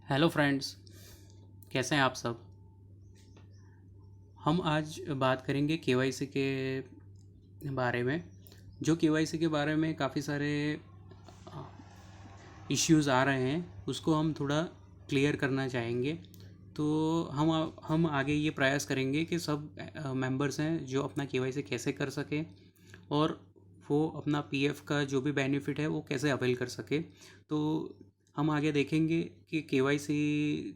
Hello friends. कैसे हैं आप सब। हम आज बात करेंगे केवाईसी के बारे में। जो केवाईसी के बारे में काफ़ी सारे इश्यूज़ आ रहे हैं, उसको हम थोड़ा क्लियर करना चाहेंगे। तो हम आगे ये प्रयास करेंगे कि सब मेंबर्स हैं जो अपना केवाईसी कैसे कर सकें, और वो अपना पीएफ का जो भी बेनिफिट है वो कैसे अवेल कर सके। तो हम आगे देखेंगे कि केवाईसी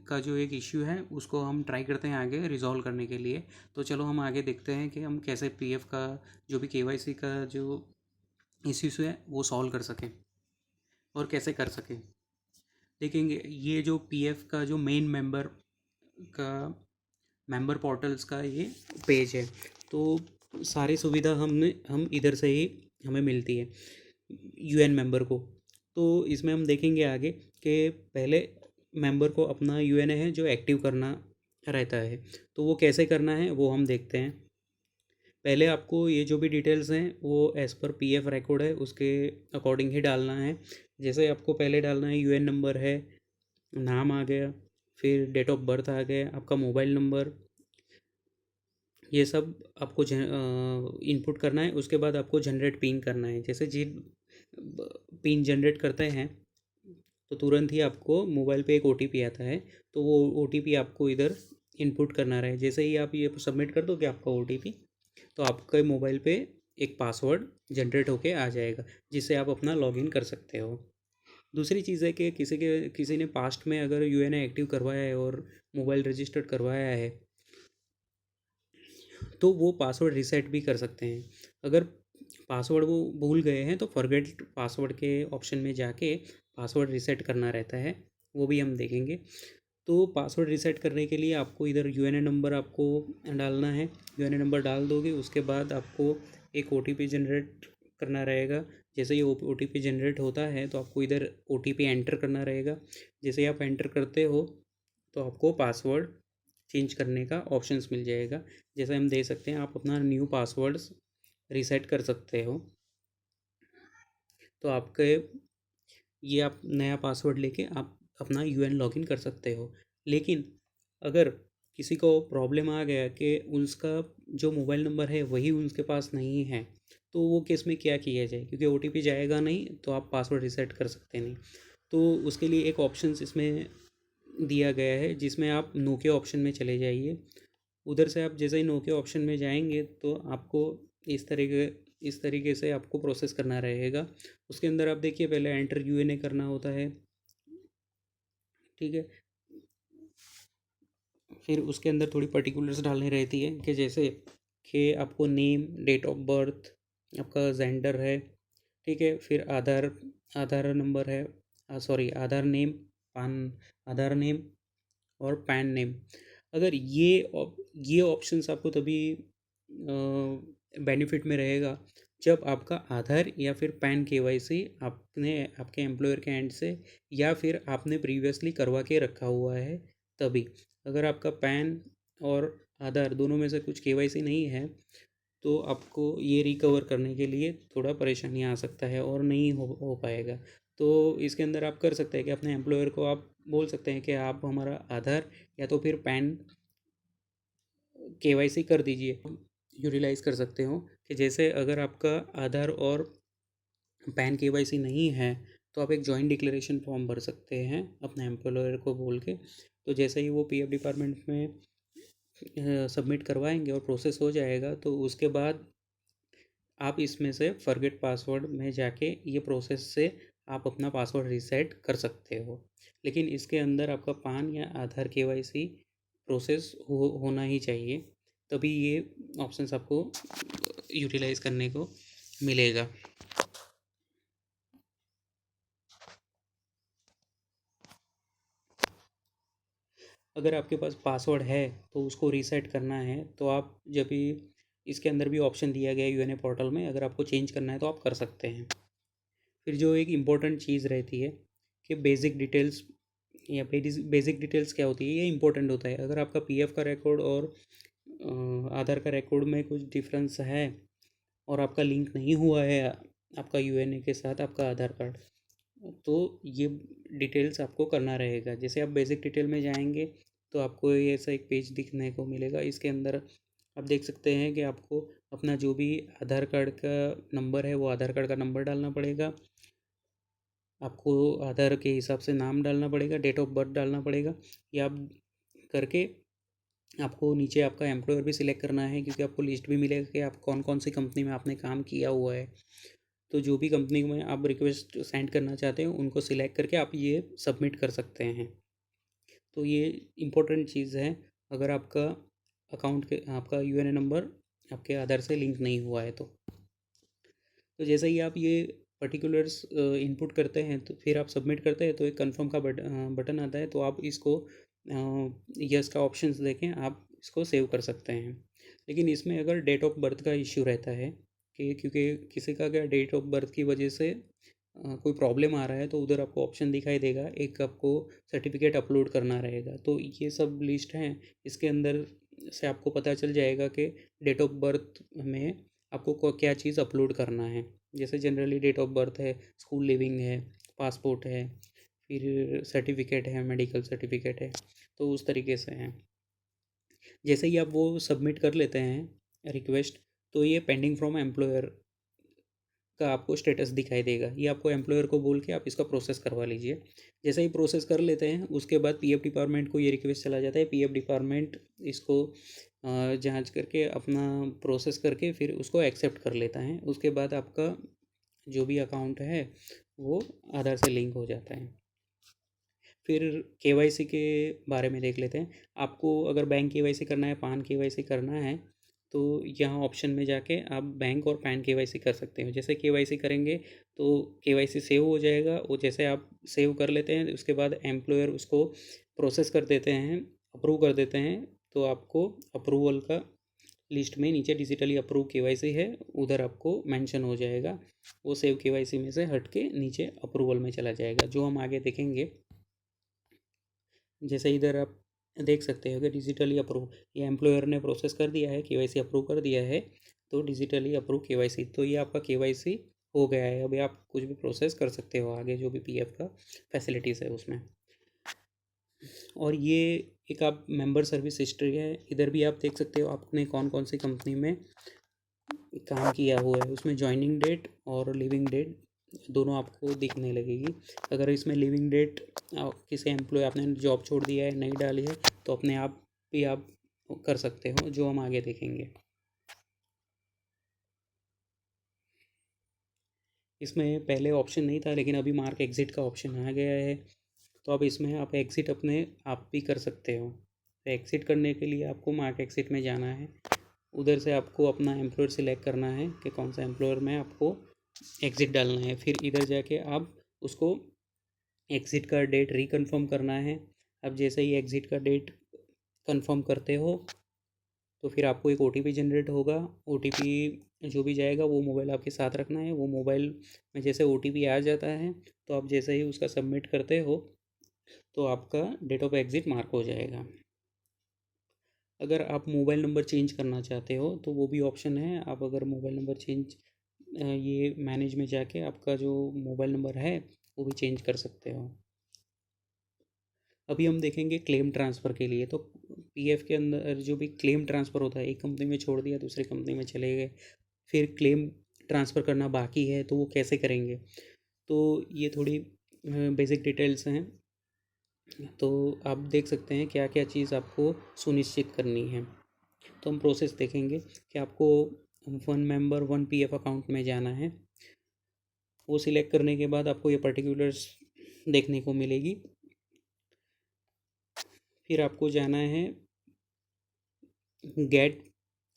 का जो एक इश्यू है उसको हम ट्राई करते हैं आगे रिजॉल्व करने के लिए। तो चलो हम आगे देखते हैं कि हम कैसे पीएफ का जो भी केवाईसी का जो इश्यूज है वो सॉल्व कर सकें और कैसे कर सकें। देखेंगे ये जो पीएफ का जो मेन मेंबर का मेंबर पोर्टल्स का ये पेज है। तो सारी सुविधा हम इधर से ही हमें मिलती है यूएन मेंबर को। तो इसमें हम देखेंगे आगे कि पहले मेंबर को अपना यूएन है जो एक्टिव करना रहता है, तो वो कैसे करना है वो हम देखते हैं। पहले आपको ये जो भी डिटेल्स हैं वो एज़ पर पीएफ रिकॉर्ड है उसके अकॉर्डिंग ही डालना है। जैसे आपको पहले डालना है यूएन नंबर है, नाम आ गया, फिर डेट ऑफ बर्थ आ गया, आपका मोबाइल नंबर, ये सब आपको इनपुट करना है। उसके बाद आपको जनरेट पिन करना है। जैसे जी पिन जनरेट करते हैं तो तुरंत ही आपको मोबाइल पे एक ओटीपी आता है, तो वो ओटीपी आपको इधर इनपुट करना रहे। जैसे ही आप ये सबमिट कर दोगे आपका ओटीपी, तो आपके मोबाइल पे एक पासवर्ड जनरेट होके आ जाएगा जिससे आप अपना लॉगिन कर सकते हो। दूसरी चीज़ है कि किसी ने पास्ट में अगर यूएन एक्टिव करवाया है और मोबाइल रजिस्टर्ड करवाया है तो वो पासवर्ड रीसेट भी कर सकते हैं। अगर पासवर्ड वो भूल गए हैं तो फॉरगेट पासवर्ड के ऑप्शन में जाके पासवर्ड रीसेट करना रहता है, वो भी हम देखेंगे। तो पासवर्ड रीसेट करने के लिए आपको इधर यूएनए नंबर आपको डालना है। यूएनए नंबर डाल दोगे उसके बाद आपको एक ओटीपी जनरेट करना रहेगा। जैसे ही ओटीपी जनरेट होता है तो आपको इधर ओटीपी एंटर करना रहेगा। जैसे ही आप एंटर करते हो तो आपको पासवर्ड चेंज करने का ऑप्शंस मिल जाएगा। जैसे हम दे सकते हैं, आप अपना न्यू पासवर्ड्स रीसेट कर सकते हो। तो आपके ये आप नया पासवर्ड लेके आप अपना यूएन लॉगिन कर सकते हो। लेकिन अगर किसी को प्रॉब्लम आ गया कि उसका जो मोबाइल नंबर है वही उनके पास नहीं है, तो वो केस में क्या किया जाए, क्योंकि ओटीपी जाएगा नहीं तो आप पासवर्ड रीसेट कर सकते नहीं। तो उसके लिए एक ऑप्शंस इसमें दिया गया है जिसमें आप नो के ऑप्शन में चले जाइए। उधर से आप जैसे ही नो के ऑप्शन में जाएंगे तो आपको इस तरीके से आपको प्रोसेस करना रहेगा। उसके अंदर आप देखिए पहले एंटर यूएनए करना होता है, ठीक है। फिर उसके अंदर थोड़ी पर्टिकुलर्स डालनी रहती है कि जैसे कि आपको नेम, डेट ऑफ बर्थ, आपका जेंडर है, ठीक है। फिर आधार नंबर है, सॉरी आधार नेम, पान आधार नेम और पैन नेम। अगर ये ऑप्शंस आपको तभी बेनिफिट में रहेगा जब आपका आधार या फिर पैन केवाईसी आपने आपके एम्प्लॉयर के एंड से या फिर आपने प्रीवियसली करवा के रखा हुआ है तभी। अगर आपका पैन और आधार दोनों में से कुछ केवाईसी नहीं है तो आपको ये रिकवर करने के लिए थोड़ा परेशानी आ सकता है और नहीं हो पाएगा। तो इसके अंदर आप कर सकते हैं कि अपने एम्प्लॉयर को आप बोल सकते हैं कि आप हमारा आधार या तो फिर पैन केवाईसी कर दीजिए। यूटिलाइज़ कर सकते हो कि जैसे अगर आपका आधार और पैन केवाईसी नहीं है तो आप एक जॉइंट डिक्लेरेशन फॉर्म भर सकते हैं अपने एम्प्लॉयर को बोल के। तो जैसे ही वो पीएफ डिपार्टमेंट में सबमिट करवाएंगे और प्रोसेस हो जाएगा तो उसके बाद आप इसमें से फॉरगेट पासवर्ड में जाके ये प्रोसेस से आप अपना पासवर्ड रीसेट कर सकते हो। लेकिन इसके अंदर आपका पान या आधार केवाईसी प्रोसेस होना ही चाहिए, तभी ये ऑप्शंस आपको यूटिलाइज़ करने को मिलेगा। अगर आपके पास पासवर्ड है तो उसको रीसेट करना है तो आप जब भी इसके अंदर भी ऑप्शन दिया गया है यूएनए पोर्टल में, अगर आपको चेंज करना है तो आप कर सकते हैं। फिर जो एक इम्पोर्टेंट चीज़ रहती है कि बेसिक डिटेल्स या बेसिक डिटेल्स क्या होती है, ये इंपॉर्टेंट होता है। अगर आपका पीएफ का रिकॉर्ड और आधार का रिकॉर्ड में कुछ डिफरेंस है और आपका लिंक नहीं हुआ है आपका यूएनए के साथ आपका आधार कार्ड, तो ये डिटेल्स आपको करना रहेगा। जैसे आप बेसिक डिटेल में जाएंगे तो आपको ये ऐसा एक पेज दिखने को मिलेगा। इसके अंदर आप देख सकते हैं कि आपको अपना जो भी आधार कार्ड का नंबर है वो आधार कार्ड का नंबर डालना पड़ेगा, आपको आधार के हिसाब से नाम डालना पड़ेगा, डेट ऑफ बर्थ डालना पड़ेगा। ये आप करके आपको नीचे आपका एम्प्लॉयर भी सिलेक्ट करना है, क्योंकि आपको लिस्ट भी मिलेगा कि आप कौन कौन सी कंपनी में आपने काम किया हुआ है। तो जो भी कंपनी में आप रिक्वेस्ट सेंड करना चाहते हैं उनको सिलेक्ट करके आप ये सबमिट कर सकते हैं। तो ये इम्पोर्टेंट चीज़ है अगर आपका अकाउंट के आपका यूएनए नंबर आपके आधार से लिंक नहीं हुआ है तो जैसे ही आप ये पर्टिकुलर्स इनपुट करते हैं तो फिर आप सबमिट करते हैं तो एक कंफर्म का बटन आता है, तो आप इसको यस का ऑप्शंस देखें आप इसको सेव कर सकते हैं। लेकिन इसमें अगर डेट ऑफ बर्थ का इश्यू रहता है कि क्योंकि किसी का क्या डेट ऑफ बर्थ की वजह से कोई प्रॉब्लम आ रहा है तो उधर आपको ऑप्शन दिखाई देगा, एक आपको सर्टिफिकेट अपलोड करना रहेगा। तो ये सब लिस्ट हैं, इसके अंदर से आपको पता चल जाएगा कि डेट ऑफ बर्थ में आपको क्या चीज़ अपलोड करना है। जैसे जनरली डेट ऑफ बर्थ है, स्कूल लिविंग है, पासपोर्ट है, फिर सर्टिफिकेट है, मेडिकल सर्टिफिकेट है, तो उस तरीके से हैं। जैसे ही आप वो सबमिट कर लेते हैं रिक्वेस्ट, तो ये पेंडिंग फ्रॉम एम्प्लॉयर का आपको स्टेटस दिखाई देगा। ये आपको एम्प्लॉयर को बोल के आप इसका प्रोसेस करवा लीजिए। जैसे ही प्रोसेस कर लेते हैं उसके बाद पीएफ डिपार्टमेंट को ये रिक्वेस्ट चला जाता है। पीएफ डिपार्टमेंट इसको जांच करके अपना प्रोसेस करके फिर उसको एक्सेप्ट कर लेता है। उसके बाद आपका जो भी अकाउंट है वो आधार से लिंक हो जाता है। फिर केवाईसी के बारे में देख लेते हैं। आपको अगर बैंक केवाईसी करना है, पान केवाईसी करना है, तो यहाँ ऑप्शन में जाके आप बैंक और पैन केवाईसी कर सकते हो। जैसे केवाईसी करेंगे तो केवाईसी सेव हो जाएगा, वो जैसे आप सेव कर लेते हैं उसके बाद एम्प्लॉयर उसको प्रोसेस कर देते हैं, अप्रूव कर देते हैं, तो आपको अप्रूवल का लिस्ट में नीचे डिजिटली अप्रूव केवाईसी है उधर आपको मेंशन हो जाएगा। वो सेव केवाईसी में से हट के नीचे अप्रूवल में चला जाएगा, जो हम आगे देखेंगे। जैसे इधर आप देख सकते हो कि डिजिटली अप्रूव, ये एम्प्लॉयर ने प्रोसेस कर दिया है, केवाईसी अप्रूव कर दिया है, तो डिजिटली अप्रूव केवाईसी, तो ये आपका केवाईसी हो गया है। अभी आप कुछ भी प्रोसेस कर सकते हो आगे जो भी पीएफ का फैसिलिटीज़ है उसमें। और ये एक आप मेंबर सर्विस हिस्ट्री है, इधर भी आप देख सकते हो आपने कौन कौन सी कंपनी में काम किया हुआ है। उसमें ज्वाइनिंग डेट और लिविंग डेट दोनों आपको दिखने लगेगी। अगर इसमें लिविंग डेट किसी एम्प्लॉय आपने जॉब छोड़ दिया है नहीं डाली है तो अपने आप भी आप कर सकते हो, जो हम आगे देखेंगे। इसमें पहले ऑप्शन नहीं था लेकिन अभी मार्क एग्ज़िट का ऑप्शन आ गया है, तो अब इसमें आप एग्ज़िट अपने आप भी कर सकते हो। तो एग्ज़िट करने के लिए आपको मार्क एग्ज़िट में जाना है, उधर से आपको अपना एम्प्लॉयर सिलेक्ट करना है कि कौन सा एम्प्लॉयर में आपको एग्ज़िट डालना है। फिर इधर जाके आप उसको एग्ज़िट का डेट रिकन्फर्म करना है। अब जैसे ही एग्ज़िट का डेट कंफर्म करते हो तो फिर आपको एक ओटीपी जनरेट होगा। ओटीपी जो भी जाएगा वो मोबाइल आपके साथ रखना है। वो मोबाइल में जैसे ओटीपी आ जाता है तो आप जैसे ही उसका सबमिट करते हो तो आपका डेट ऑफ एग्ज़िट मार्क हो जाएगा। अगर आप मोबाइल नंबर चेंज करना चाहते हो तो वो भी ऑप्शन है। आप अगर मोबाइल नंबर चेंज ये मैनेज में जाके आपका जो मोबाइल नंबर है वो भी चेंज कर सकते हो। अभी हम देखेंगे क्लेम ट्रांसफ़र के लिए। तो पीएफ के अंदर जो भी क्लेम ट्रांसफ़र होता है, एक कंपनी में छोड़ दिया दूसरी कंपनी में चले गए, फिर क्लेम ट्रांसफ़र करना बाकी है तो वो कैसे करेंगे, तो ये थोड़ी बेसिक डिटेल्स हैं। तो आप देख सकते हैं क्या क्या चीज़ आपको सुनिश्चित करनी है। तो हम प्रोसेस देखेंगे कि आपको one member one PF account में जाना है। वो सिलेक्ट करने के बाद आपको ये पर्टिकुलर्स देखने को मिलेगी। फिर आपको जाना है गेट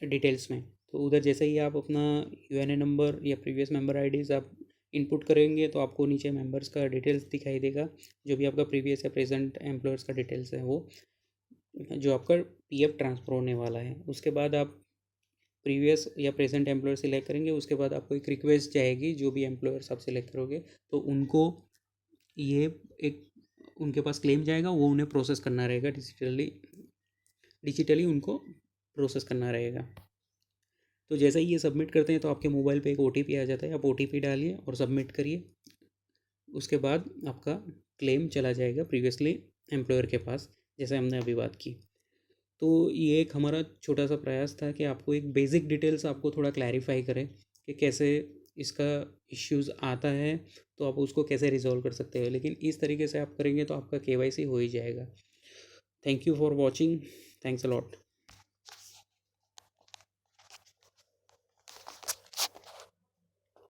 डिटेल्स में। तो उधर जैसे ही आप अपना यूएनए नंबर या प्रीवियस मेंबर आईडीज़ आप इनपुट करेंगे तो आपको नीचे मेंबर्स का डिटेल्स दिखाई देगा, जो भी आपका प्रीवियस या प्रेजेंट एम्प्लॉयर्स का डिटेल्स है वो जो आपका पीएफ ट्रांसफ़र होने वाला है। उसके बाद आप प्रीवियस या प्रेजेंट एम्प्लॉयर सिलेक्ट करेंगे, उसके बाद आपको एक रिक्वेस्ट जाएगी जो भी एम्प्लॉयर्स आप सिलेक्ट करोगे तो उनको ये एक उनके पास क्लेम जाएगा, वो उन्हें प्रोसेस करना रहेगा डिजिटली उनको प्रोसेस करना रहेगा। तो जैसे ही ये सबमिट करते हैं तो आपके मोबाइल पे एक ओटीपी आ जाता है, आप ओटीपी डालिए और सबमिट करिए। उसके बाद आपका क्लेम चला जाएगा प्रीवियसली एम्प्लॉयर के पास, जैसे हमने अभी बात की। तो ये एक हमारा छोटा सा प्रयास था कि आपको एक बेसिक डिटेल्स आपको थोड़ा क्लैरिफाई करें कि कैसे इसका इश्यूज़ आता है, तो आप उसको कैसे रिजॉल्व कर सकते हो। लेकिन इस तरीके से आप करेंगे तो आपका केवाईसी हो ही जाएगा। Thank you for watching. Thanks a lot.